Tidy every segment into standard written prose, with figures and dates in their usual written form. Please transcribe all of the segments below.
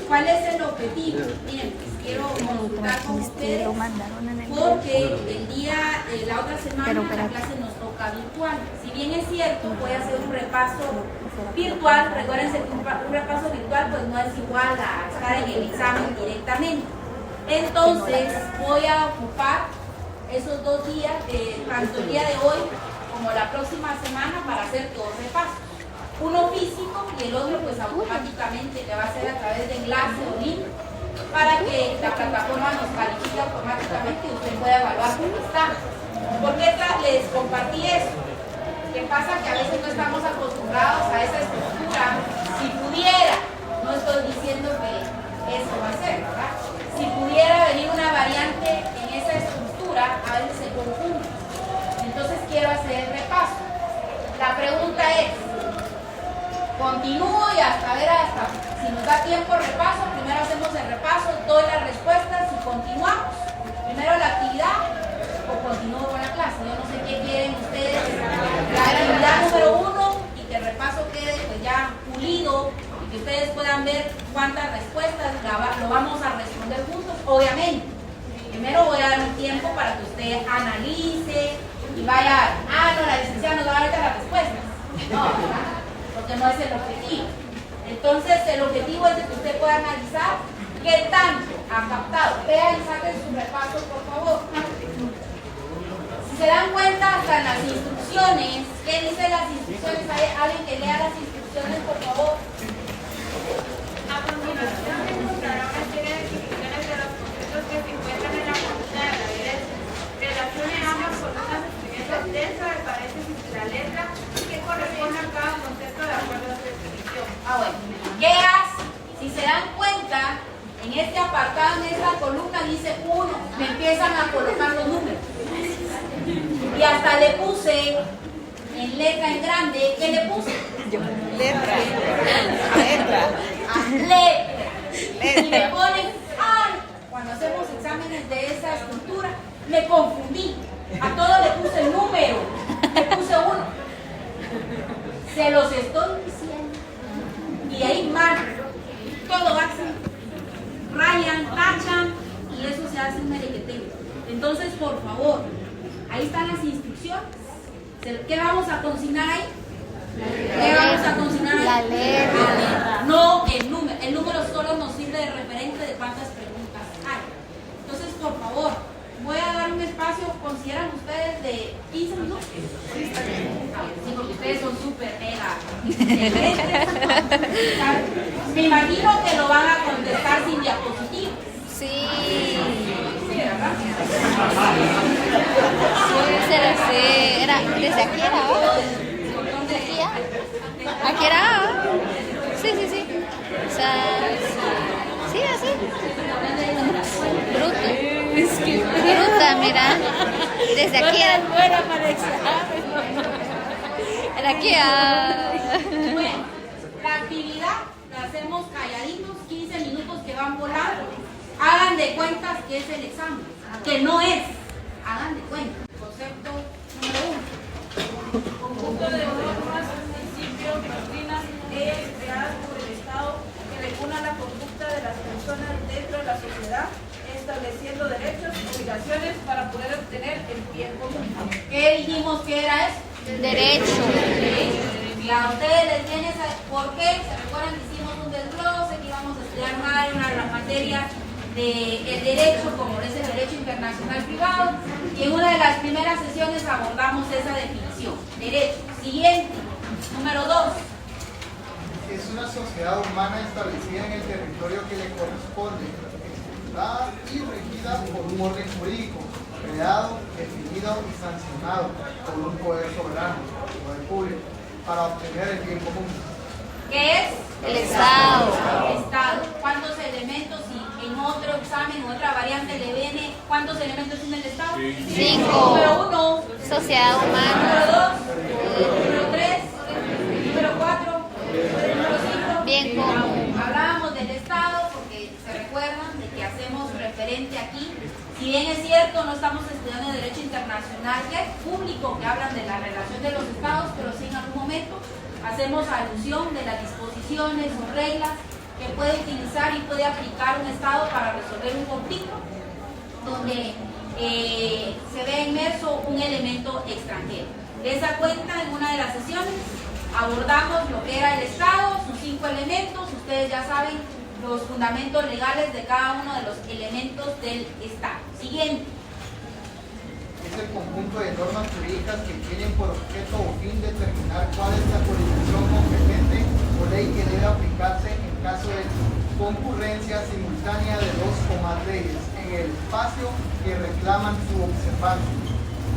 ¿Cuál es el objetivo? Miren, pues quiero consultar con ustedes porque el día, la otra semana la clase nos toca virtual. Si bien es cierto, voy a hacer un repaso virtual. Recuérdense que un repaso virtual pues no es igual a estar en el examen directamente. Entonces voy a ocupar esos 2 días, tanto el día de hoy como la próxima semana, para hacer 2 repasos. Uno físico y el otro pues automáticamente que va a ser a través de enlace o link para que la plataforma nos califique automáticamente y usted pueda evaluar cómo está. ¿Por qué les compartí eso? ¿Qué pasa? Que a veces no estamos acostumbrados a esa estructura. Si pudiera, no estoy diciendo que eso va a ser, ¿verdad? Si pudiera venir una variante en esa estructura, a veces se confunde. Entonces quiero hacer el repaso. La pregunta es, continúo y hasta si nos da tiempo repaso. Primero hacemos el repaso, doy las respuestas y continuamos. Primero la actividad o continúo con la clase. Yo no sé qué quieren ustedes. La actividad número 1 y que el repaso quede pues ya pulido y que ustedes puedan ver cuántas respuestas lo vamos a responder juntos. Obviamente, primero voy a dar un tiempo para que usted analice y vaya, no, la licenciada nos va a dar ahorita las respuestas. No, ¿verdad? Porque no es el objetivo. Entonces el objetivo es de que usted pueda analizar qué tanto ha captado. Vean y saquen su repaso, por favor. Si se dan cuenta, hasta en las instrucciones, ¿qué dicen las instrucciones? ¿Hay alguien que lea las instrucciones, por favor? A continuación encontrará una serie de definiciones de los conceptos que se encuentran en la columna de la derecha. Relacione ambas columnas escribiendo dentro del paréntesis de la letra que corresponde a cada concepto de acuerdo a su definición. Bueno. ¿Qué hace? Si se dan cuenta, en este apartado, en esta columna dice 1, me empiezan a colocar los números. Y hasta le puse en letra en grande, ¿qué le puse? Letra. Y me ponen, cuando hacemos exámenes de esa estructura, me confundí. A todo le puse el número, le puse 1. Se los estoy diciendo. Y ahí mal, todo va así. Rayan, tachan, y eso se hace un merequeteo. Entonces, por favor, ahí están las instrucciones. ¿Qué vamos a consignar ahí? ¿Qué vamos a consignar ahí? La letra. No el número. El número solo nos sirve de referente de cuántas preguntas hay. Entonces, por favor, voy a dar un espacio, ¿consideran ustedes de 15 minutos? Sí, porque ustedes son súper mega excelentes. Me imagino que lo van a contestar sin diapositivas. Sí. Sí, ¿verdad? Era, desde aquí era abajo. ¿De aquí ya? Aquí era abajo. Sí. O sea, sí, así. Bruta, mira. Desde aquí era. Era aquí Bueno, la actividad la hacemos calladitos, 15 minutos que van volando. Hagan de cuentas que es el examen, que no es. Hagan de cuentas. Concepto número 1. Conjunto de normas, principios, doctrinas, leyes creadas por el Estado que regulan la conducta de las personas dentro de la sociedad, estableciendo derechos y obligaciones para poder obtener el bien común. ¿Qué dijimos que era eso? derecho. Y a ustedes les viene esa, ¿por qué? ¿Se recuerdan que hicimos un desglose, que íbamos a estudiar más una de las materias del derecho, como es el derecho internacional privado? Y en una de las primeras sesiones abordamos esa definición. Derecho. Siguiente, número 2. Es una sociedad humana establecida en el territorio que le corresponde, estructurada y regida por un orden jurídico, creado, definido y sancionado por un poder soberano, poder público, para obtener el bien común. ¿Qué es? El Estado. El Estado. ¿Cuántos elementos? Y en otro examen, otra variante le viene, ¿cuántos elementos tiene el Estado? 5. Número 1. Sociedad humana. Número 2. Número 3. Número 4. Número 5. Bien común. Hablábamos del Estado porque se recuerdan de que hacemos referente aquí. Si bien es cierto, no estamos estudiando derecho internacional, que es público que hablan de la relación de los estados, pero sí en algún momento hacemos alusión de las disposiciones o reglas que puede utilizar y puede aplicar un Estado para resolver un conflicto donde se ve inmerso un elemento extranjero. De esa cuenta, en una de las sesiones abordamos lo que era el Estado, sus 5 elementos. Ustedes ya saben los fundamentos legales de cada uno de los elementos del Estado. Siguiente. Es el conjunto de normas jurídicas que tienen por objeto o fin determinar cuál es la jurisdicción competente o ley que debe aplicarse en caso de concurrencia simultánea de 2 o más leyes en el espacio que reclaman su observancia.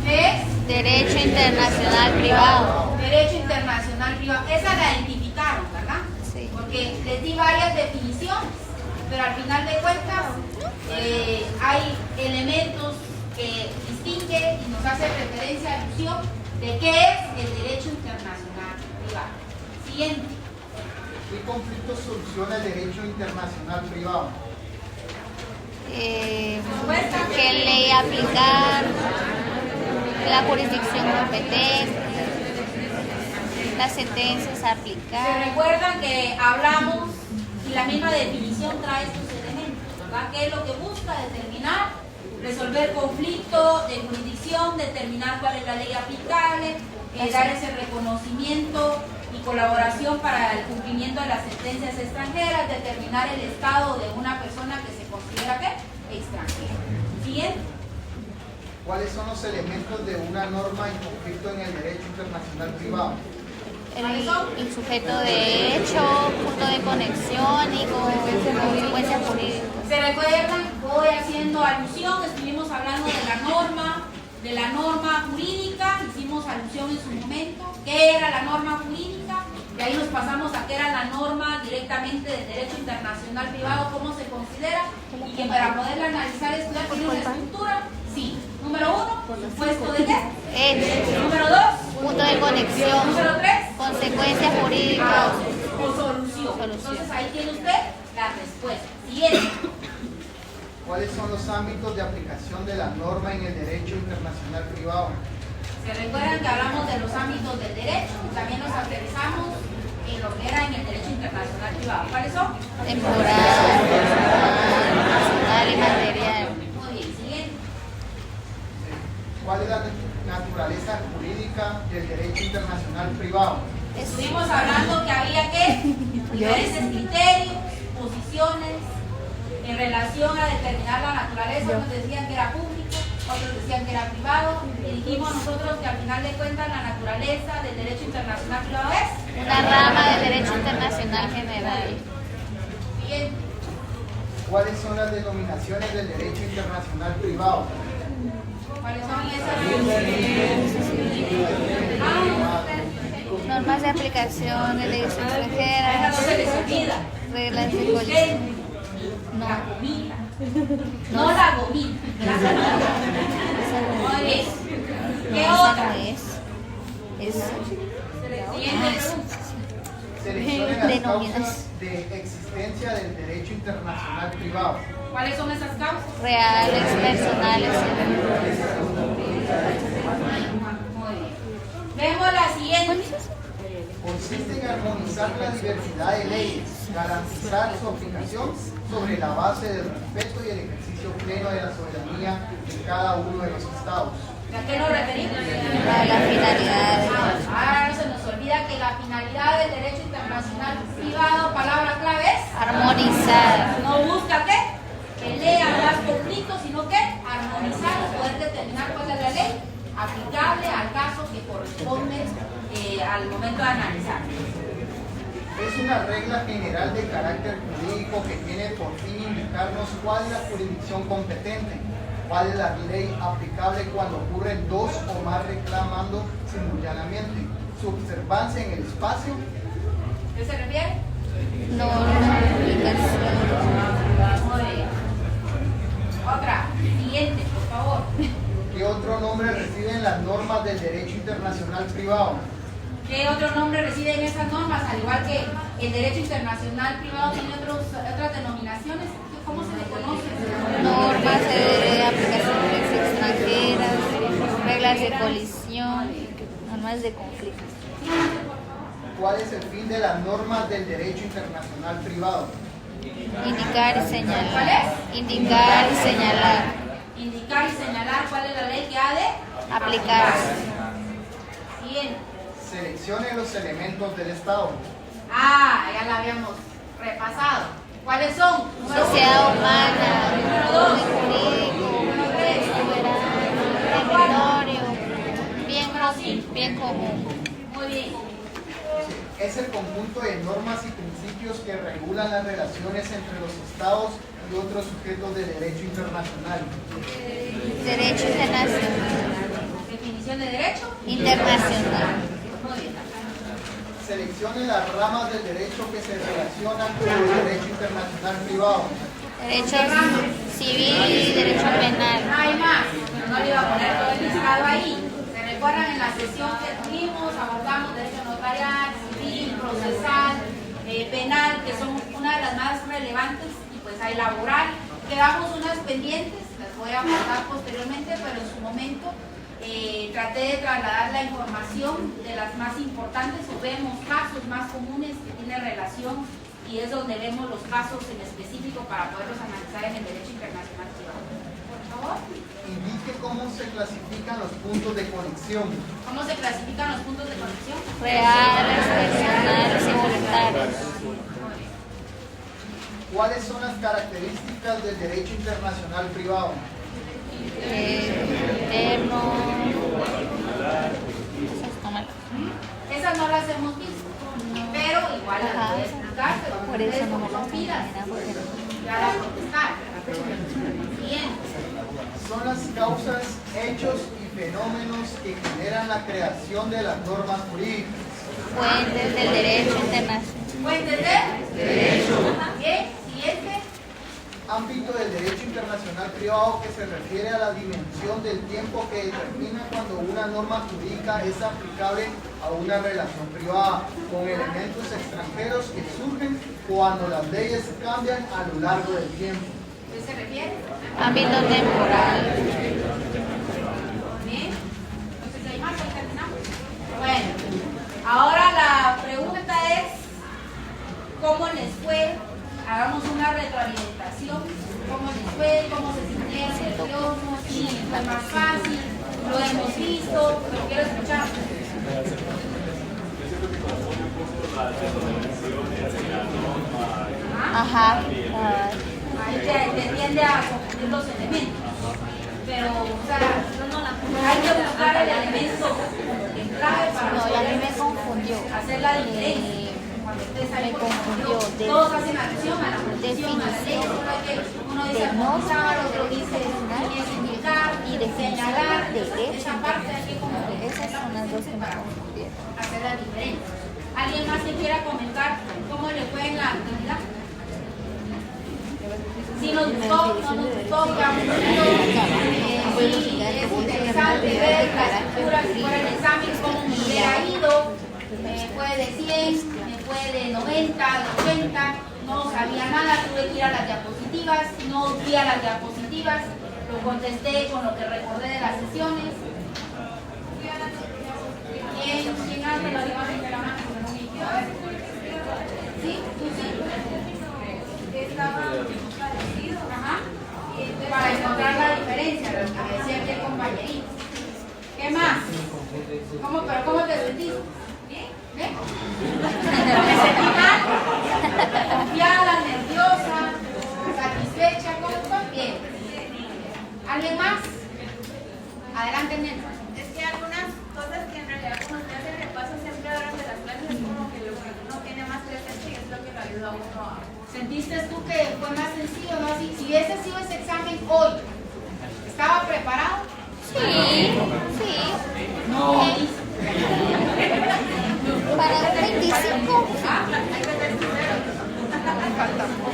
¿Qué es? Derecho internacional privado. Derecho internacional privado. Esa la identificaron, ¿verdad? Sí. Porque les di varias definiciones, pero al final de cuentas hay elementos que distingue y nos hace referencia, alusión de qué es el derecho internacional privado. Siguiente. ¿Qué conflicto soluciona el derecho internacional privado? ¿Qué ley aplicar? La jurisdicción competente, las sentencias a Se aplicar. recuerdan que hablamos y la misma definición trae estos elementos, ¿verdad? ¿Qué es lo que busca? Determinar, resolver conflicto de jurisdicción, determinar cuál es la ley aplicable, dar ese reconocimiento y colaboración para el cumplimiento de las sentencias extranjeras, determinar el estado de una persona que se considera ¿qué? Extranjera. Siguiente. ¿Cuáles son los elementos de una norma en conflicto en el derecho internacional privado? El sujeto de hecho, punto de conexión y consecuencias jurídicas. ¿Se recuerdan? Voy haciendo alusión, estuvimos hablando de la norma jurídica, hicimos alusión en su momento. ¿Qué era la norma jurídica? Y ahí nos pasamos a qué era la norma directamente del derecho internacional privado, cómo se considera, y que para poderla analizar, estudiar, tiene una estructura. Sí. Número 1, supuesto de qué. Hecho. Número 2, Punto de conexión. Número 3, Consecuencias jurídicas. o solución. Entonces ahí tiene usted la respuesta. Siguiente. ¿Cuáles son los ámbitos de aplicación de la norma en el derecho internacional privado? Se recuerdan que hablamos de los ámbitos del derecho, también nos aterrizamos en lo que era en el derecho internacional privado. ¿Cuáles son? Temporal, personal y material. Muy bien, siguiente. ¿Cuál es la naturaleza jurídica del derecho internacional privado? Estuvimos hablando que había que diferentes criterios, posiciones en relación a determinar la naturaleza. Unos decían que era público, otros decían que era privado, y dijimos nosotros que al final de cuentas la naturaleza del derecho internacional privado es Una rama del derecho internacional general. siguiente. ¿Cuáles son las denominaciones del derecho internacional privado? ¿Cuáles son esas? Normas de aplicación de leyes A esa no extranjeras. se les olvida. Reglas de Gente, colisión. la gomita. No la gomita. Muy bien. ¿Qué Esa otra? no es. Es Siguiente pregunta. Seleccione las Denominación. causas de existencia del derecho internacional privado. ¿Cuáles son esas causas? reales, personales. Muy bien. Vemos la siguiente. Consiste en armonizar la diversidad de leyes, garantizar su aplicación sobre la base del respeto y el ejercicio pleno de la soberanía de cada uno de los estados. ¿A qué nos referimos? Para la finalidad. Ahora no se nos olvida que la finalidad del derecho internacional privado, palabra clave es Armonizar. no busca qué, pelea más conflictos, sino que armonizar o poder determinar cuál es la ley aplicable al caso que corresponde al momento de analizar. Es una regla general de carácter jurídico que tiene por fin indicarnos cuál es la jurisdicción competente, cuál es la ley aplicable cuando ocurren 2 o más reclamando simultáneamente, su observancia en el espacio. ¿Qué se refiere? Norma, aplicación. Muy bien. Otra, siguiente, por favor. ¿Qué otro nombre reciben las normas del derecho internacional privado? ¿Qué otro nombre reciben esas normas? Al igual que el derecho internacional privado tiene otras denominaciones. ¿Cómo se le conoce? Normas de aplicaciones extranjeras, reglas de colisión, normas de conflicto. ¿Cuál es el fin de las normas del derecho internacional privado? Indicar y señalar. ¿Cuál es? Indicar y señalar. Indicar y señalar cuál es la ley que ha de Aplicarse. Siguiente. Seleccione los elementos del Estado. Ya la habíamos repasado. ¿Cuáles son? Número Sociedad humana. Número 2. Orden jurídico. Número 3. Soberano. Territorio. Bien común. Muy bien. Es el conjunto de normas y principios que regulan las relaciones entre los Estados y otros sujetos de derecho internacional. Derecho internacional. Definición de derecho. Internacional. Muy bien. Seleccione las ramas del derecho que se relacionan con el derecho internacional privado. Derecho civil y derecho penal. Hay más, pero no le iba a poner todo el listado ahí. ¿Se recuerdan en la sesión que tuvimos? Abordamos derecho notarial, civil, procesal, penal, que son una de las más relevantes, y pues hay laboral. Quedamos unas pendientes, las voy a abordar posteriormente, pero en su momento traté de trasladar la información de las más importantes, o vemos casos más comunes que tienen relación, y es donde vemos los casos en específico para poderlos analizar en el derecho internacional privado. Por favor. Indique cómo se clasifican los puntos de conexión. ¿Cómo se clasifican los puntos de conexión? Reales, personales y voluntarios. ¿Cuáles son las características del derecho internacional privado? Interno. Esas no las hemos visto, pero igual las voy a explicar, pero Por eso no me ustedes las como pilas, porque ya las contestar. Bien. Son las causas, hechos y fenómenos que generan la creación de las normas jurídicas. fuentes del derecho internacional. ¿Puede entender? Derecho. Bien, siguiente. Ámbito del derecho internacional privado, que se refiere a la dimensión del tiempo que determina cuando una norma jurídica es aplicable a una relación privada con elementos extranjeros que surgen cuando las leyes cambian a lo largo del tiempo. ¿A qué se refiere? Ámbito temporal. Bien. Entonces, ¿hay más? Ahí terminamos. Bueno, ahora la pregunta es, ¿cómo les fue? Hagamos una retroalimentación. ¿Cómo les fue? ¿Cómo se sintieron? ¿Nerviosos? Sí, fue más fácil. Lo hemos visto, pero quiero escuchar. Ajá. Ahí te tiende a confundir los elementos. Pero, o sea, hay que buscar el elemento clave para No, y a mí me poder confundió. hacer la diferencia. Cuando estés ahí, Me por ejemplo, confundió. todos hacen alusión a la constitución, a la ley, Definición solo que uno dice de armonizar, norma otro dice indicar y definición señalar. de derecho. Esa parte hay que como Esas son las dos que me para confundieron. hacer la diferencia. ¿Alguien más que quiera comentar cómo le fue en la actividad? Si nos gustó, no nos gustó, qué aburrido. Sí, es interesante ver la estructura, si fuera el examen, cómo me hubiera ido. Me fue de 100, me fue de 90, de 80, no sabía nada, tuve que ir a las diapositivas, no fui a las diapositivas, lo contesté con lo que recordé de las sesiones. ¿Quién hace la imagen de la mano? ¿Sí? ¿Tú sí? Estaba parecido. Ajá. Para encontrar la diferencia, lo que decía aquí el compañerito. ¿Qué más? ¿Cómo te sentís? ¿Bien? ¿Bien? ¿Me sentí mal? ¿Confiada, nerviosa, satisfecha? ¿Cómo fue? Bien. ¿Alguien más? Adelante, Nelson. Es que algunas cosas que en realidad cuando usted hace repaso siempre durante las clases es como que lo que uno tiene más presente y es lo que lo ayuda a uno a... ¿Sentiste tú que fue más sencillo, no? Si hubiese sido ese examen hoy, ¿estaba preparado? Sí, sí. No. Para un 25. Hay que ser sincero.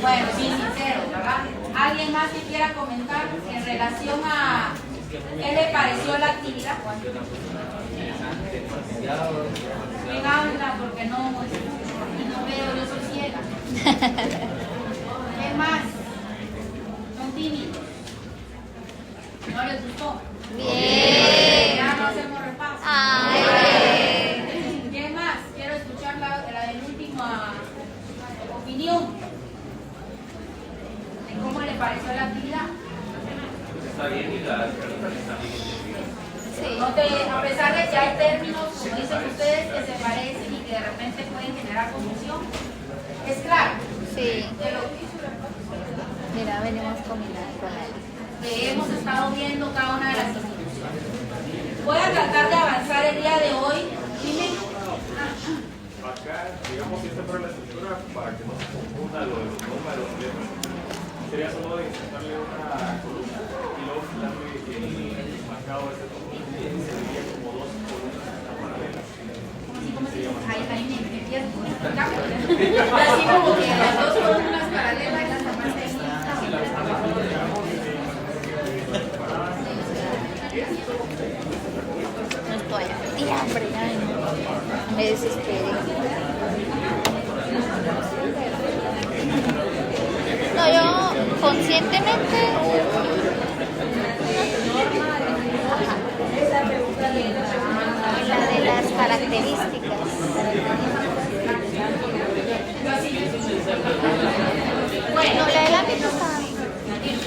Bueno, sí, sincero, ¿verdad? ¿Alguien más que quiera comentar en relación a qué le pareció la actividad? ¿Quién habla? Porque no veo, yo soy ciega. ¿Qué más? ¿Son tímidos? ¿No les gustó? Bien. Ya no hacemos repaso. Ay. ¿Qué más? Quiero escuchar la de la última opinión. pareció la actividad? Está bien y las preguntas están bien. Sí. A pesar de que hay términos, como dicen ustedes, que se parecen y que de repente pueden generar confusión, ¿es claro? Sí. Mira, venimos con él. Que hemos estado viendo cada una de las instituciones. Voy a tratar de avanzar el día de hoy. Dime. Acá, digamos que esta fuera la estructura para que no se confunda lo de los números, sería solo de insertarle una columna y luego quitarle el marcado de este columna. Sería como dos columnas que están paralelas. Ahí me pierdo. Así como que las dos columnas paralelas y las demás No estoy a hambre, me desesperé. No, yo conscientemente. La de las características. Bueno, No, la de la misma está bien.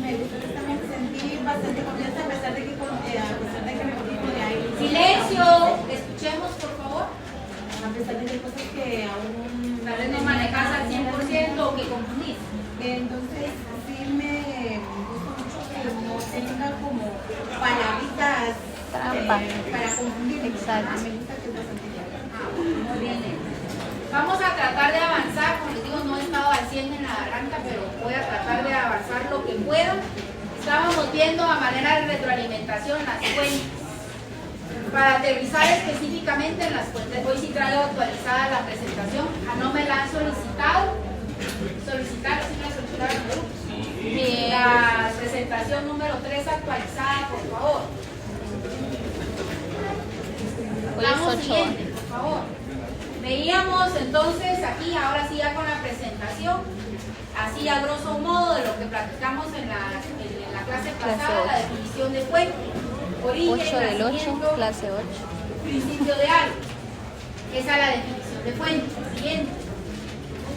Me gustó que también sentí bastante confianza a pesar de que me conozco de ahí. silencio, escuchemos por favor. A pesar de que hay cosas que aún Tal vez no manejas al 100% o que confundís. entonces sí me gusta mucho que no tenga como palabritas Trampa. para confundir. Exacto. Me gusta que es bastante claro. Muy bien. Vamos a tratar de avanzar, como les digo, no he estado al 100 en la garganta, pero voy a tratar de avanzar lo que pueda. Estábamos viendo a manera de retroalimentación las fuentes. Para aterrizar específicamente en las fuentes, hoy sí traigo actualizada la presentación. No me la han solicitado. Solicitar, sí me la solicitaron. Bien. La presentación número 3 actualizada, por favor. Hoy es Vamos 8. siguiente, por favor. Veíamos entonces aquí, ahora sí ya con la presentación, así a grosso modo de lo que platicamos en la clase pasada, la definición de fuente, origen, 8 del 8, nacimiento, clase 8. principio de algo. Esa es la definición de fuente. Siguiente.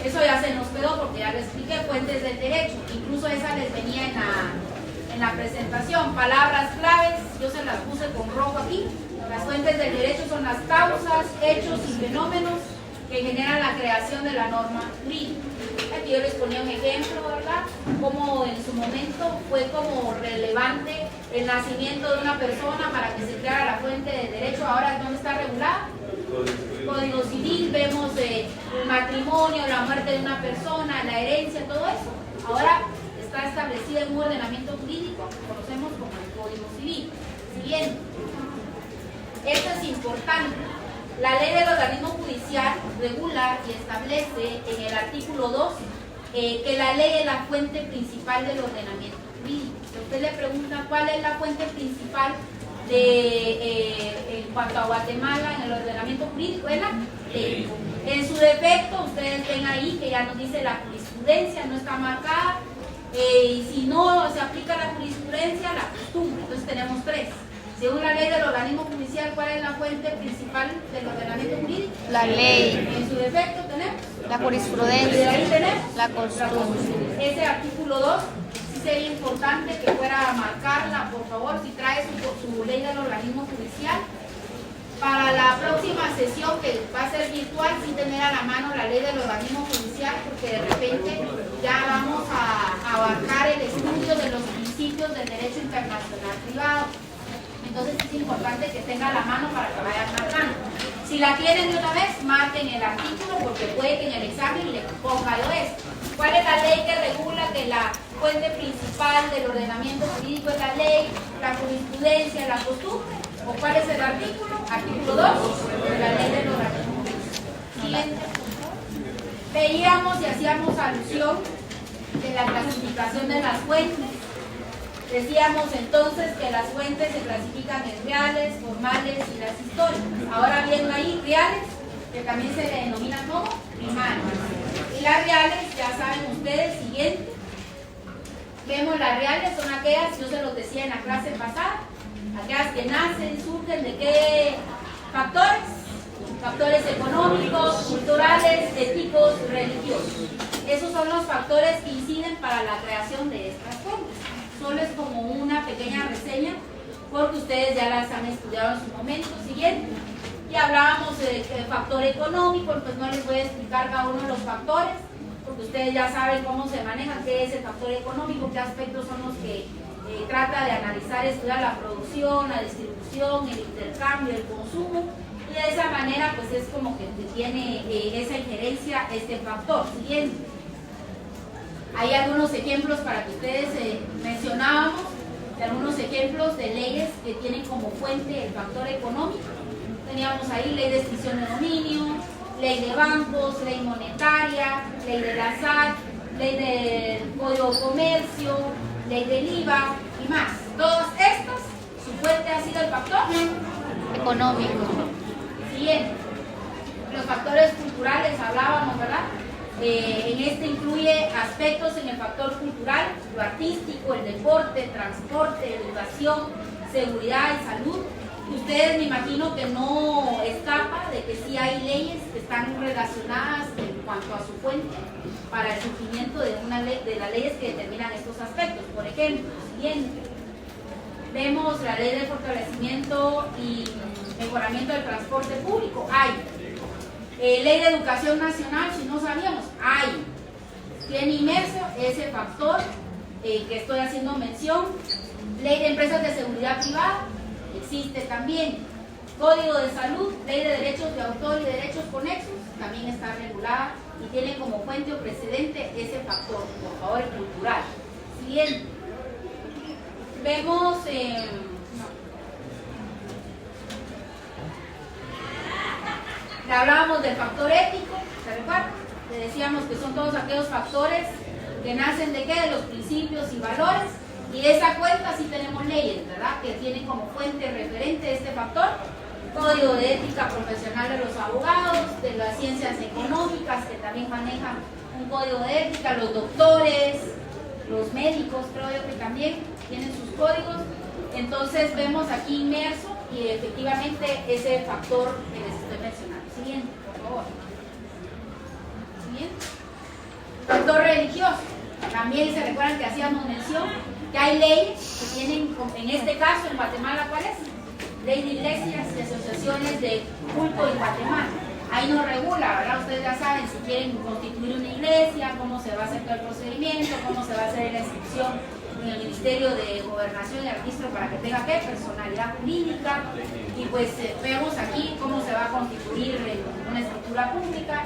Eso ya se nos quedó porque ya les expliqué, fuentes del derecho. Incluso esa les venía en la presentación. Palabras claves, yo se las puse con rojo aquí. Las fuentes del derecho son las causas, hechos y fenómenos que generan la creación de la norma jurídica. Aquí yo les ponía un ejemplo, ¿verdad? Como en su momento fue como relevante el nacimiento de una persona para que se creara la fuente del derecho. Ahora, ¿dónde está regulada? Código civil, vemos el matrimonio, la muerte de una persona, la herencia, todo eso. Ahora está establecida en un ordenamiento jurídico que conocemos como el Código Civil. Siguiente. Esto es importante. La ley del organismo judicial regula y establece en el artículo 2 que la ley es la fuente principal del ordenamiento jurídico. Si usted le pregunta cuál es la fuente principal en cuanto a Guatemala en el ordenamiento jurídico, es la ley. En su defecto, ustedes ven ahí que ya nos dice la jurisprudencia, no está marcada, y si no se aplica la jurisprudencia, la costumbre. Entonces tenemos 3. Según la ley del organismo judicial, ¿cuál es la fuente principal del ordenamiento jurídico? La ley, En su defecto tenemos la y de jurisprudencia, ahí tenemos la costumbre. Ese artículo 2 sí sería importante que fuera a marcarla, por favor, si trae su ley del organismo judicial. Para la próxima sesión, que va a ser virtual, sí tener a la mano la ley del organismo judicial, porque de repente ya vamos a abarcar el estudio de los principios del derecho internacional privado. Entonces es importante que tenga a la mano para que vayan marcando. Si la tienen de una vez, marquen el artículo, porque puede que en el examen le ponga yo esto. ¿Cuál es la ley que regula que la fuente principal del ordenamiento jurídico es la ley, la jurisprudencia, la costumbre? ¿O cuál es el artículo? Artículo 2 de la ley del organismo judicial. Siguiente. Veíamos y hacíamos alusión de la clasificación de las fuentes. Decíamos entonces que las fuentes se clasifican en reales, formales y las históricas. Ahora bien, ahí reales, que también se le denominan como primarias. Y las reales, ya saben ustedes, siguiente. Vemos las reales, son aquellas, yo se los decía en la clase pasada, aquellas que nacen, surgen de qué factores. Factores económicos, culturales, éticos, religiosos. Esos son los factores que inciden para la creación de estas fuentes. Solo es como una pequeña reseña porque ustedes ya las han estudiado en su momento. Siguiente. Y hablábamos del factor económico, pues no les voy a explicar cada uno de los factores, porque ustedes ya saben cómo se manejan, qué es el factor económico, qué aspectos son los que trata de analizar, estudiar la producción, la distribución, el intercambio, el consumo, y de esa manera pues es como que tiene esa injerencia este factor. Siguiente. Hay algunos ejemplos para que ustedes mencionábamos, de algunos ejemplos de leyes que tienen como fuente el factor económico. Teníamos ahí ley de extinción de dominio, ley de bancos, ley monetaria, ley de la SAT, ley del Código de Comercio, ley del IVA y más. Todos estos, su fuente ha sido el factor Económico. Siguiente. Los factores culturales hablábamos, ¿verdad? En este incluye aspectos en el factor cultural, lo artístico, el deporte, transporte, educación, seguridad y salud. Ustedes me imagino que no escapa de que sí hay leyes que están relacionadas en cuanto a su fuente para el surgimiento de una ley, de las leyes que determinan estos aspectos. Por ejemplo, siguiente, vemos la ley de fortalecimiento y mejoramiento del transporte público. Hay ley de educación nacional, si no sabíamos, hay. Tiene inmerso ese factor que estoy haciendo mención. Ley de empresas de seguridad privada. Existe también. Código de salud, ley de derechos de autor y derechos conexos, también está regulada y tiene como fuente o precedente ese factor, por favor, cultural. Siguiente. Vemos, le hablábamos del factor ético, ¿se recuerdan? Le decíamos que son todos aquellos factores que nacen de qué, de los principios y valores. Y de esa cuenta sí tenemos leyes, ¿verdad? Que tienen como fuente referente este factor. Código de ética profesional de los abogados, de las ciencias económicas, que también manejan un código de ética, los doctores, los médicos, creo yo que también tienen sus códigos. Entonces vemos aquí inmerso y efectivamente ese factor que les estoy mencionando. Siguiente, por favor. Siguiente. Factor religioso. También se recuerdan que hacíamos mención que hay leyes que tienen, en este caso en Guatemala, ¿cuál es? Ley de iglesias y asociaciones de culto en Guatemala. Ahí nos regula, ¿verdad? Ustedes ya saben si quieren constituir una iglesia, cómo se va a hacer todo el procedimiento, cómo se va a hacer la inscripción en el Ministerio de Gobernación y el registro para que tenga ¿qué? Personalidad jurídica. Y pues vemos aquí cómo se va a constituir una estructura pública,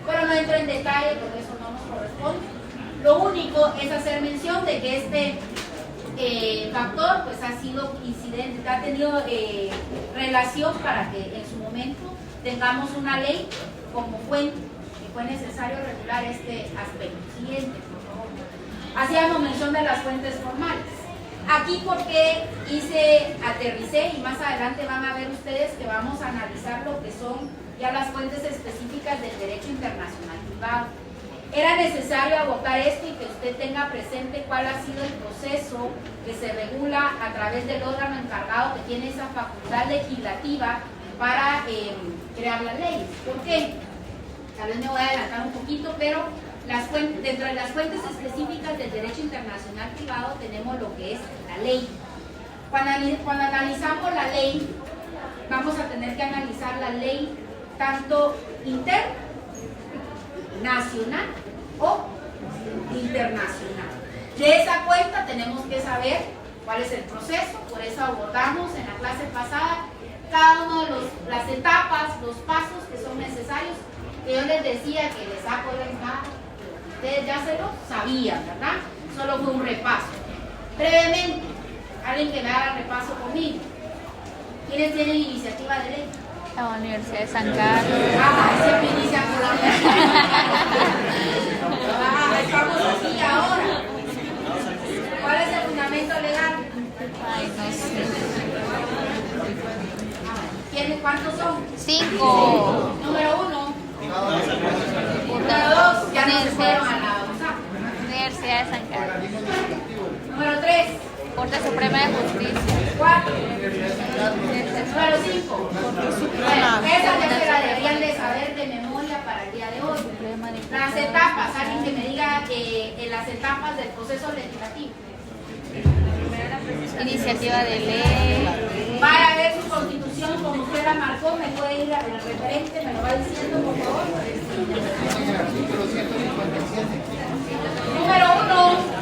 pero no entro en detalle porque eso no nos corresponde. Lo único es hacer mención de que este factor pues ha sido incidente, ha tenido relación para que en su momento tengamos una ley como fuente, que fue necesario regular este aspecto. Siguiente, por favor. Hacíamos mención de las fuentes formales. Aquí porque aterricé y más adelante van a ver ustedes que vamos a analizar lo que son ya las fuentes específicas del derecho internacional privado. Era necesario agotar esto y que usted tenga presente cuál ha sido el proceso que se regula a través del órgano encargado que tiene esa facultad legislativa para crear las leyes. ¿Por qué? Tal vez me voy a adelantar un poquito, pero dentro de las fuentes específicas del derecho internacional privado tenemos lo que es la ley. Cuando analizamos la ley, vamos a tener que analizar la ley tanto interna, nacional o internacional. De esa cuenta tenemos que saber cuál es el proceso, por eso abordamos en la clase pasada cada una de las etapas, los pasos que son necesarios, que yo les decía que les saco de nada, ustedes ya se lo sabían, ¿verdad? Solo fue un repaso. Brevemente, alguien que me haga el repaso conmigo. ¿Quiénes tienen iniciativa de ley? La Universidad de San Carlos. Siempre inicia por la estamos aquí ahora. ¿Cuál es el fundamento legal? Ay, no sé. ¿Cuántos son? 5. Número 1. Número 2. Ya no se fueron a la USAP. Universidad de San Carlos. Número 3. Corte Suprema de Justicia. 4. Número 5. Esa ya se la deberían de saber de memoria para el día de hoy. Las etapas, alguien que me diga en las etapas del proceso legislativo. Iniciativa de ley. Para ver su constitución, como usted la marcó, me puede ir al referente, me lo va diciendo, por favor. En el artículo 157. Número 1.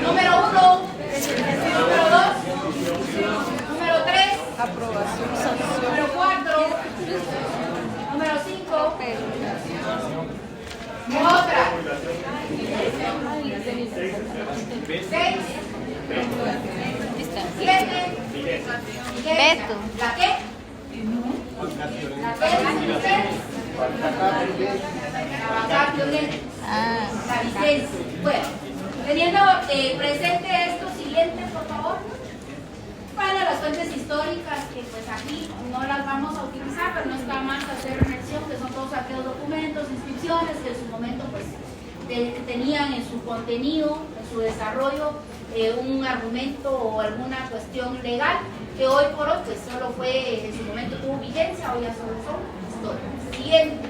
Número 1. Número 2. Número 3. Aprobación. Número 4. Número 5. Otra. 6. 7. Veto. ¿La qué? ¿La qué? La vacatio legis. Ah, La licencia. Bueno, teniendo presente esto siguiente, por favor. Bueno, las fuentes históricas, que pues aquí no las vamos a utilizar, pero no está más hacer mención, que son todos aquellos documentos, inscripciones, que en su momento pues tenían en su contenido, en su desarrollo, un argumento o alguna cuestión legal, que hoy por hoy pues solo fue, en su momento tuvo vigencia, hoy ya solo son históricas. Siguiente.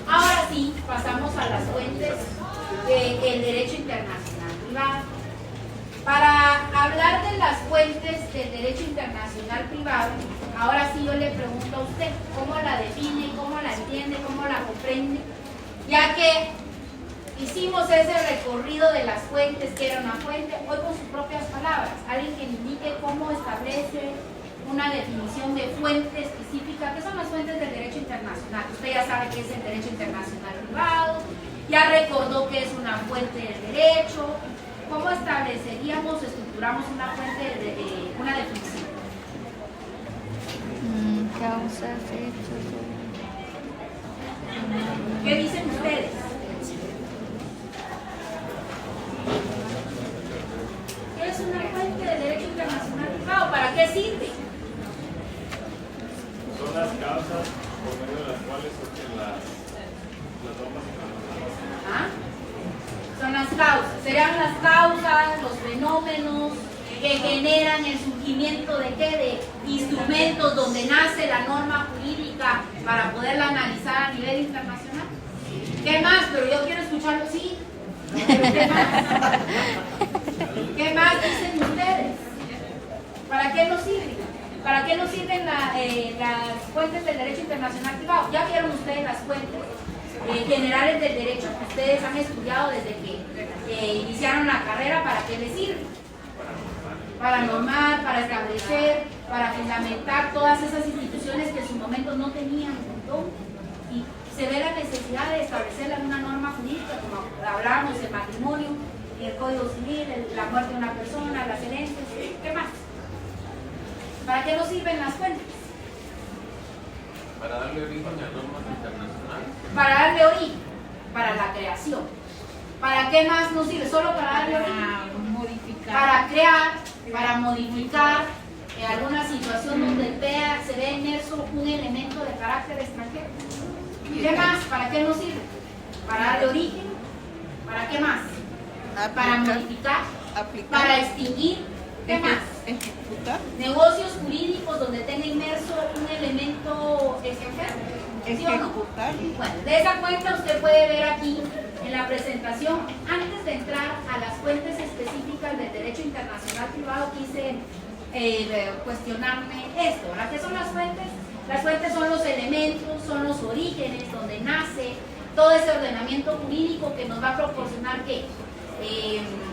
Ahora sí, pasamos a las fuentes del derecho internacional privado. Para hablar de las fuentes del derecho internacional privado, ahora sí yo le pregunto a usted, ¿cómo la define, cómo la entiende, cómo la comprende? Ya que hicimos ese recorrido de las fuentes, que era una fuente, hoy con sus propias palabras, alguien que indique cómo establece una definición de fuente específica, que son las fuentes del derecho internacional. Usted ya sabe qué es el derecho internacional privado, ya recordó que es una fuente del derecho. ¿Cómo estableceríamos, estructuramos una fuente de una definición? Causas, hechos. ¿Qué dicen ustedes? ¿Qué es una fuente de derecho internacional privado? ¿Para qué sirve? Son las causas por medio de las cuales surgen las normas internacionales. ¿Ah? Son las causas. Serán las causas, los fenómenos que generan el surgimiento de qué? De instrumentos donde nace la norma jurídica para poderla analizar a nivel internacional. ¿Qué más? Pero yo quiero escucharlo, sí. Pero ¿qué más? ¿Qué más dicen ustedes? ¿Para qué nos sirven? ¿Para qué nos sirven las fuentes del derecho internacional privado? Ya vieron ustedes las fuentes generales del derecho que ustedes han estudiado desde que iniciaron la carrera. ¿Para qué les sirve? Para normar, para establecer, para fundamentar todas esas instituciones que en su momento no tenían control. Y se ve la necesidad de establecerla en una norma jurídica, como hablábamos, el matrimonio, el código civil, la muerte de una persona, las herencias, ¿qué más? ¿Para qué nos sirven las fuentes? Para darle origen a normas internacionales. Para darle origen, para la creación. ¿Para qué más nos sirve? Solo para darle origen. Modificar. Para crear, para modificar alguna situación donde se ve inmerso un elemento de carácter extranjero. ¿Qué más? ¿Para qué nos sirve? Para darle origen. ¿Para qué más? Para modificar. Aplicar. Para extinguir. ¿Qué más? Ejecutar. Negocios jurídicos donde tenga inmerso un elemento extranjero. ¿Sí o no? Ejecutar. Bueno, de esa cuenta usted puede ver aquí en la presentación, antes de entrar a las fuentes específicas del derecho internacional privado, quise cuestionarme esto, ¿verdad? ¿Qué son las fuentes? Las fuentes son los elementos, son los orígenes, donde nace todo ese ordenamiento jurídico que nos va a proporcionar ¿qué?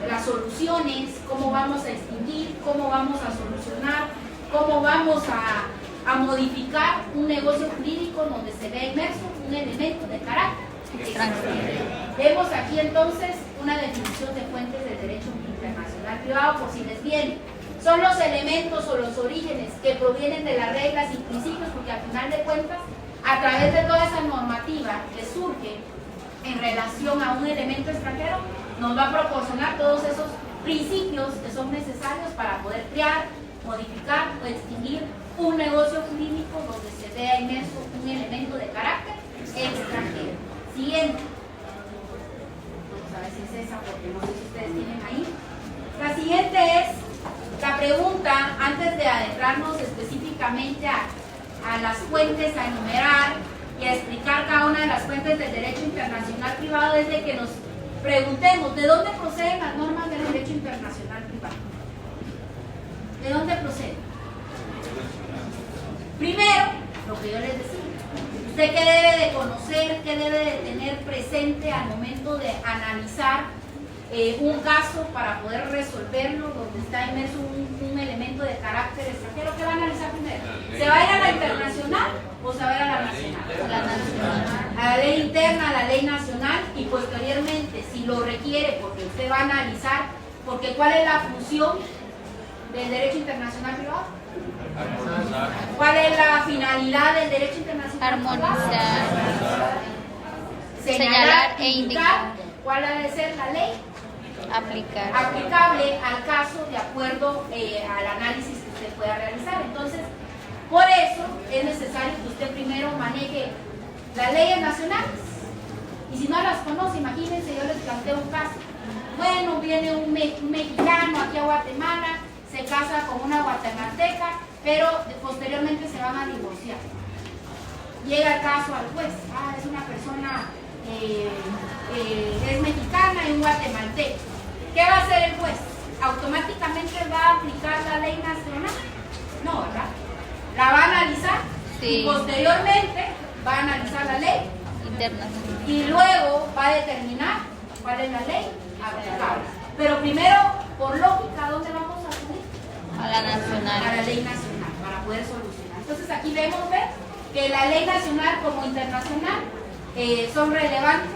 Las soluciones, cómo vamos a extinguir, cómo vamos a solucionar, cómo vamos a modificar un negocio jurídico donde se ve inmerso un elemento de carácter extranjero. Vemos aquí entonces una definición de fuentes del derecho internacional privado, por si les viene. Son los elementos o los orígenes que provienen de las reglas y principios, porque al final de cuentas, a través de toda esa normativa que surge en relación a un elemento extranjero, nos va a proporcionar todos esos principios que son necesarios para poder crear, modificar o extinguir un negocio jurídico donde se vea inmerso un elemento de carácter extranjero. Siguiente. Vamos a ver si es esa, porque no sé si ustedes tienen ahí. La siguiente es la pregunta, antes de adentrarnos específicamente a las fuentes a enumerar, y a explicar cada una de las fuentes del derecho internacional privado es de que nos preguntemos ¿de dónde proceden las normas del derecho internacional privado? ¿De dónde proceden? Primero, lo que yo les decía, ¿usted qué debe de conocer, qué debe de tener presente al momento de analizar un caso para poder resolverlo donde está inmerso un elemento de carácter extranjero? ¿Qué va a analizar primero? ¿Se va a ir a la internacional o se va a ir a la nacional? La nacional. A la ley interna, a la ley nacional y posteriormente, si lo requiere, porque usted va a analizar, porque ¿cuál es la función del derecho internacional privado? ¿Cuál es la finalidad del derecho internacional privado? Armonizar, Señalar e indicar. ¿Cuál ha de ser la ley? aplicar. Aplicable al caso de acuerdo al análisis que usted pueda realizar. Entonces, por eso es necesario que usted primero maneje las leyes nacionales. Y si no las conoce, imagínense, yo les planteo un caso. Bueno, viene un mexicano aquí a Guatemala, se casa con una guatemalteca, pero posteriormente se van a divorciar. Llega el caso al juez. Es una persona, es mexicana y un guatemalteco. ¿Qué va a hacer el juez? ¿Automáticamente va a aplicar la ley nacional? No, ¿verdad? La va a analizar y posteriormente va a analizar la ley Internacional. y luego va a determinar cuál es la ley aplicable. Pero primero, por lógica, ¿a dónde vamos a acudir? A la nacional. A la ley nacional, para poder solucionar. Entonces aquí vemos que la ley nacional como internacional son relevantes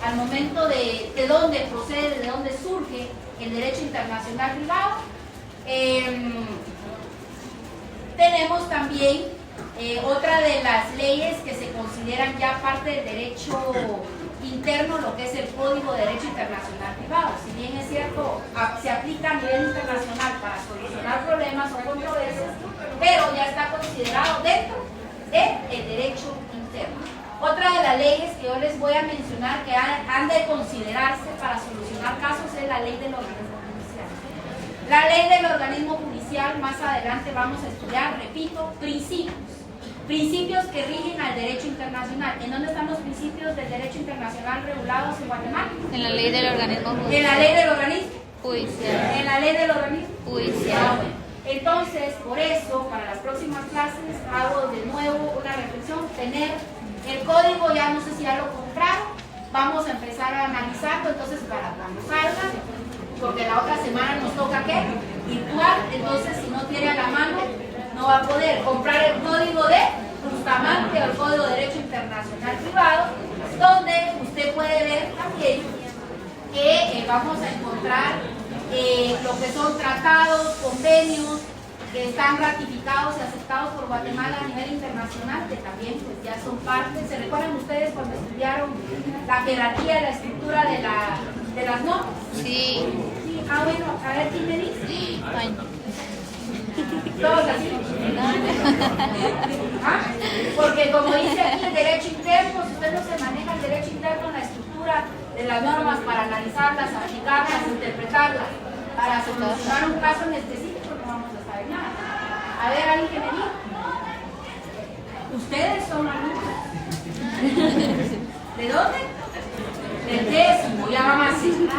al momento de dónde procede, de dónde surge el derecho internacional privado. Tenemos también otra de las leyes que se consideran ya parte del derecho interno, lo que es el Código de Derecho Internacional Privado. Si bien es cierto, se aplica a nivel internacional para solucionar problemas o controversias, pero ya está considerado dentro del derecho interno. Otra de las leyes que yo les voy a mencionar que han de considerarse para solucionar casos es la ley del organismo judicial. La ley del organismo judicial, más adelante vamos a estudiar, repito, principios que rigen al derecho internacional. ¿En dónde están los principios del derecho internacional regulados en Guatemala? En la ley del organismo judicial. En la ley del organismo Judicial. En la ley del organismo Judicial. Bueno, entonces, por eso, para las próximas clases hago de nuevo una reflexión, tener el código, ya no sé si ya lo compraron, vamos a empezar a analizarlo, entonces para cuando salga, porque la otra semana nos toca ¿qué? Virtual, entonces si no tiene a la mano, no va a poder comprar el código de Bustamante o el Código de Derecho Internacional Privado, donde usted puede ver también que vamos a encontrar lo que son tratados, convenios que están ratificados y aceptados por Guatemala a nivel internacional, que también pues ya son parte. ¿Se recuerdan ustedes cuando estudiaron la jerarquía y la estructura de las normas? Sí. Sí. Bueno, a ver quién me dice. Ay. Todos así. Porque como dice aquí el derecho interno, si usted no se maneja el derecho interno, la estructura de las normas para analizarlas, aplicarlas, interpretarlas, para solucionar un caso en específico, no vamos a saber nada. A ver, alguien que me diga. Ustedes son alumnos. ¿De dónde? Del décimo, ya van así.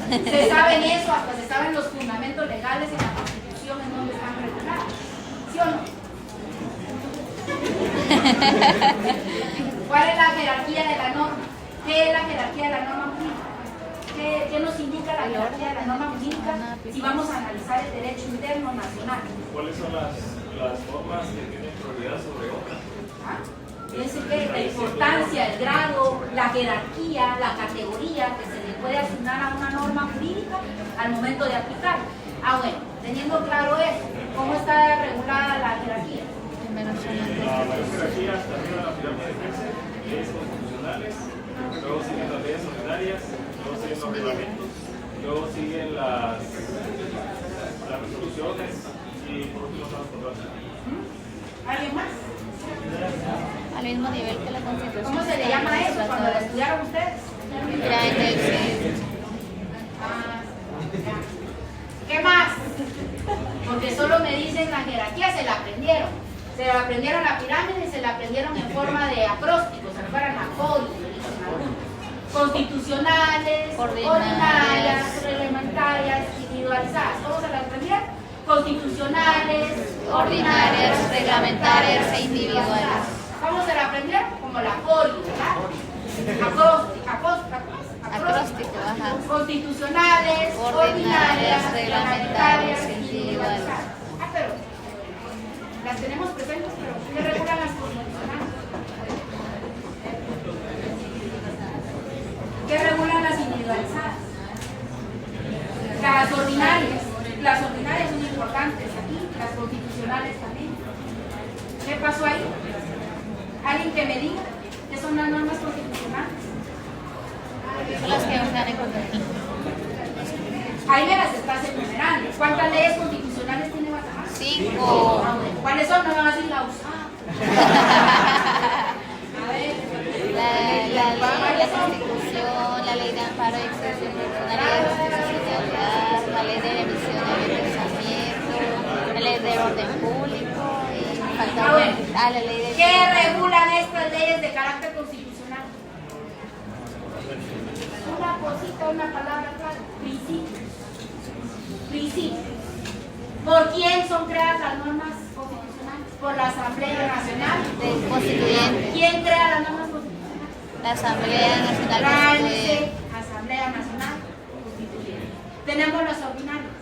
Se saben eso, hasta se saben los fundamentos legales en la Constitución en donde están regulados. ¿Sí o no? ¿Cuál es la jerarquía de la norma? ¿Qué es la jerarquía de la norma jurídica? ¿Qué nos indica la jerarquía de la norma jurídica si vamos a analizar el derecho interno nacional? ¿Cuáles son las normas que tienen prioridad sobre otras? Fíjense que la importancia, el grado, la jerarquía, la categoría que se le puede asignar a una norma jurídica al momento de aplicar. Bueno, teniendo claro eso, ¿cómo está regulada la jerarquía? La jerarquía hasta arriba de la pirámide crece, leyes constitucionales, luego siguen las leyes ordinarias, luego siguen los reglamentos, luego siguen las resoluciones y por último están los contratos. ¿Alguien más? Al mismo nivel que la Constitución. ¿Cómo se le llama eso cuando la estudiaron ustedes? ¿Qué más? Porque solo me dicen la jerarquía, se la aprendieron. Se aprendieron la pirámide y se la aprendieron en forma de acrósticos, se recuerdan a códigos, constitucionales, ordinarias, reglamentarias, individualizadas. ¿Cómo se la aprendieron? Constitucionales, Ordinarias, reglamentarias e individuales. ¿Cómo se la aprendieron? Como la código, ¿verdad? Acróstico, ajá. Constitucionales, ordinarias, reglamentarias e individuales. Ah, pero las tenemos presentes, pero ¿qué regulan las constitucionales? ¿Qué regulan las individualizadas? Las ordinarias. Las ordinarias son importantes aquí, las constitucionales también. ¿Qué pasó ahí? ¿Alguien que me diga qué son las normas constitucionales? Son las que nos dan en cuenta. Ahí me las estás enumerando. ¿Cuántas leyes constitucionales tiene Guatemala? 5. ¿Cuáles son? No me van a decir la USA. A ver. La ley de la Constitución, la ley de amparo y extensión personal, la ley de emisión de pensamiento, la ley de orden público y falta la ley de... ¿Qué regulan estas leyes de carácter constitucional? Una cosita, una palabra clara. Principios. Principios. ¿Por quién son creadas las normas constitucionales? Por la Asamblea Nacional Constituyente. ¿Quién crea las normas constitucionales? La Asamblea Nacional Constituyente. Asamblea Nacional Constituyente. Tenemos los ordinarios.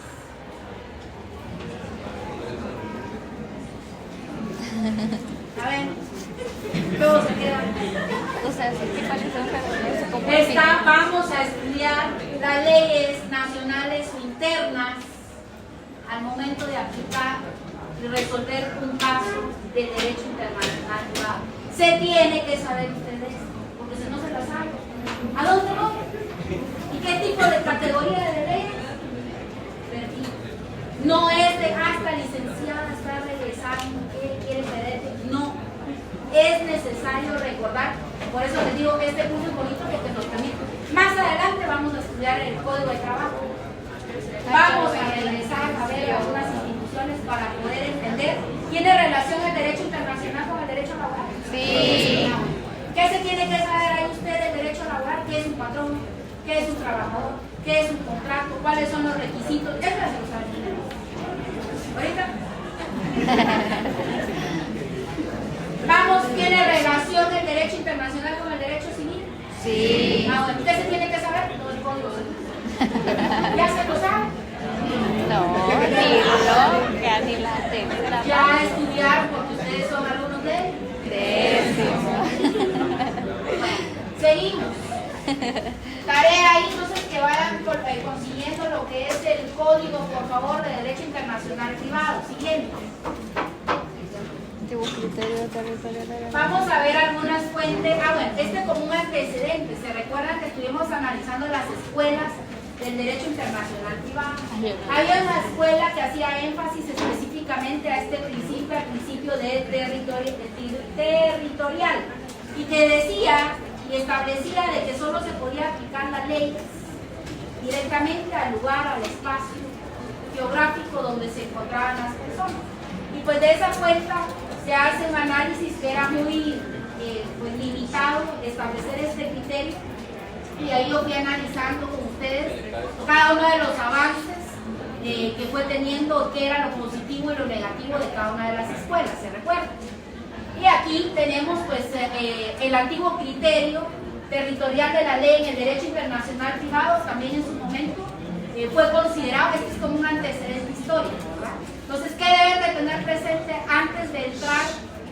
A ver, todos se quedan. O sea, ¿qué pasa? Vamos a estudiar las leyes nacionales o internas al momento de aplicar y resolver un caso de derecho internacional privado. Se tiene que saber ustedes, porque si no se la saben. ¿A dónde voy? ¿Y qué tipo de categoría de ley? Perdido. No es de hasta licenciada, está regresando, ¿qué quiere pedir? No. Es necesario recordar, por eso les digo que este curso es bonito porque nos permite. Más adelante vamos a estudiar el Código de Trabajo. Vamos a regresar a ver algunas instituciones para poder entender. ¿Tiene relación el derecho internacional con el derecho laboral? Sí. ¿Qué se tiene que saber ahí usted del derecho laboral? ¿Qué es un patrón? ¿Qué es un trabajador? ¿Qué es un contrato? ¿Cuáles son los requisitos? Eso ya se lo saben. ¿Ahorita? Vamos, ¿tiene relación el derecho internacional con el derecho civil? Sí. Bueno, ¿qué se tiene que saber? Todo el código civil. ¿Ya se lo sabe? No, ni la tercera. Ya estudiaron porque ustedes son alumnos de Décimo. Seguimos. Tarea ahí, entonces que vayan consiguiendo lo que es el código, por favor, de derecho internacional privado. Siguiente. Vamos a ver algunas fuentes. Bueno, como un antecedente. ¿Se recuerdan que estuvimos analizando las escuelas del derecho internacional privado? Había una escuela que hacía énfasis específicamente a este principio, al principio de territorial, y que decía y establecía de que solo se podía aplicar las leyes directamente al lugar, al espacio geográfico donde se encontraban las personas. Y pues de esa cuenta se hace un análisis que era muy limitado, establecer este criterio, y ahí lo fui analizando con ustedes cada uno de los avances que fue teniendo, qué era lo positivo y lo negativo de cada una de las escuelas, ¿se recuerdan? Y aquí tenemos pues el antiguo criterio territorial de la ley en el derecho internacional privado, también en su momento fue considerado, este es como un antecedente histórico, ¿verdad? Entonces, ¿qué deben de tener presente antes de entrar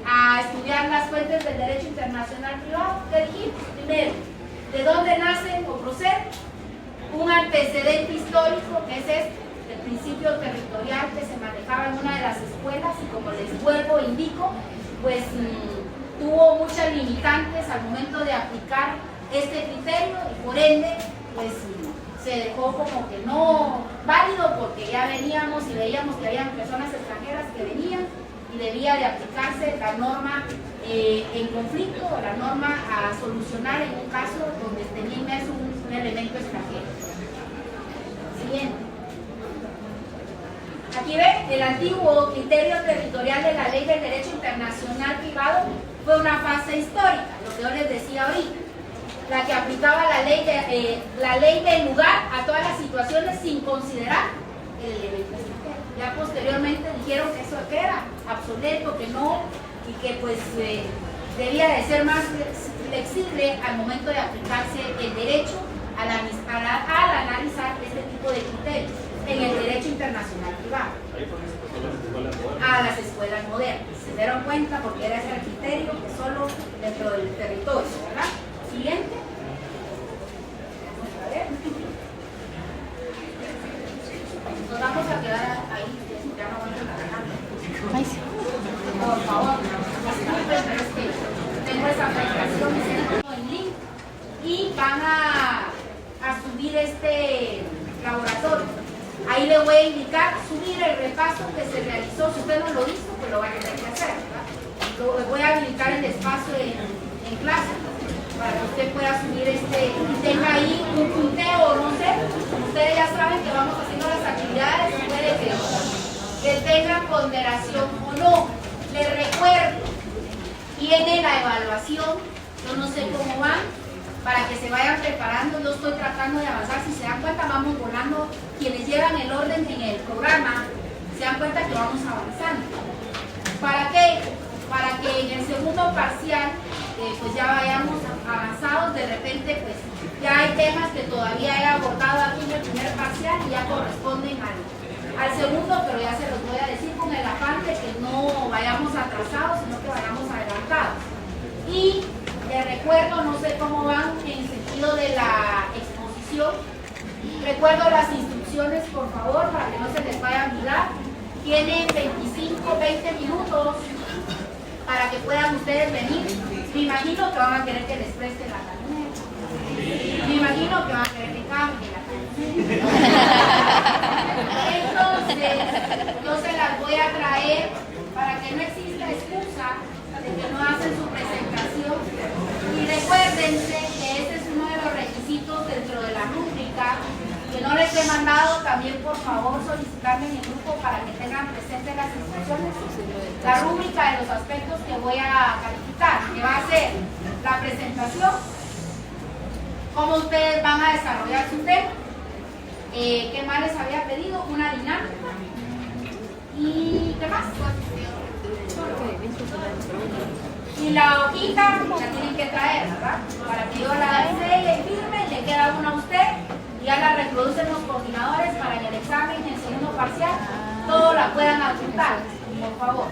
a estudiar las fuentes del derecho internacional privado? ¿Qué dijimos? Primero, ¿de dónde nacen o proceden? Un antecedente histórico, que es el principio territorial que se manejaba en una de las escuelas, y como les vuelvo e indico, pues tuvo muchas limitantes al momento de aplicar este criterio, y por ende, pues se dejó como que no válido, porque ya veníamos y veíamos que habían personas extranjeras que venían y debía de aplicarse la norma en conflicto, o la norma a solucionar en un caso donde tenía inmerso un elemento extranjero. Siguiente. Aquí ven, el antiguo criterio territorial de la ley del derecho internacional privado fue una fase histórica, lo que yo les decía ahorita, la que aplicaba la ley del lugar a todas las situaciones sin considerar el elemento extranjero. Ya posteriormente dijeron que eso era obsoleto, que no, y que pues debía de ser más flexible al momento de aplicarse el derecho al analizar este tipo de criterios en el derecho internacional privado. Ahí fue que se pasó a las escuelas modernas. A las escuelas modernas. Se dieron cuenta porque era ese el criterio que solo dentro del territorio, ¿verdad? Siguiente. Vamos a ver. Nos vamos a quedar ahí, ya no vamos a trabajar. Por favor, disculpen, pero es que tengo esa presentación en link y van a subir este laboratorio. Ahí le voy a indicar subir el repaso que se realizó. Si usted no lo hizo, pues lo va a tener que hacer, ¿verdad? Le voy a habilitar el espacio en clase para que usted pueda subir y tenga ahí un punteo, no sé. Ustedes ya saben que vamos haciendo las actividades, puede que tengan ponderación o no. Les recuerdo, viene la evaluación, yo no sé cómo van, para que se vayan preparando. Yo estoy tratando de avanzar. Si se dan cuenta, vamos volando. Quienes llevan el orden en el programa se dan cuenta que vamos avanzando. ¿Para qué? Para que en el segundo parcial pues ya vayamos avanzados. De repente pues ya hay temas que todavía he abordado aquí en el primer parcial y ya corresponden al segundo, pero ya se los voy a decir con el afán de que no vayamos atrasados, sino que vayamos adelantados. Y les recuerdo, no sé cómo van en el sentido de la exposición. Recuerdo las instrucciones, por favor, para que no se les vaya a olvidar. Tienen 20 minutos para que puedan ustedes venir. Me imagino que van a querer que les preste la camioneta. Me imagino que van a querer que cambie la camioneta. Entonces, yo se las voy a traer para que no exista excusa de que no hacen su presentación. Y recuérdense que este es uno de los requisitos dentro de la rúbrica, que no les he mandado. También por favor solicitarme en el grupo para que tengan presentes las instrucciones. La rúbrica de los aspectos que voy a calificar, que va a ser la presentación, cómo ustedes van a desarrollar su tema, qué más les había pedido, una dinámica y qué más. Y la hojita la tienen que traer, ¿verdad? Para que yo la selle y firme, le queda una a usted y ya la reproducen los coordinadores para que el examen en el segundo parcial todo la puedan apuntar, por favor.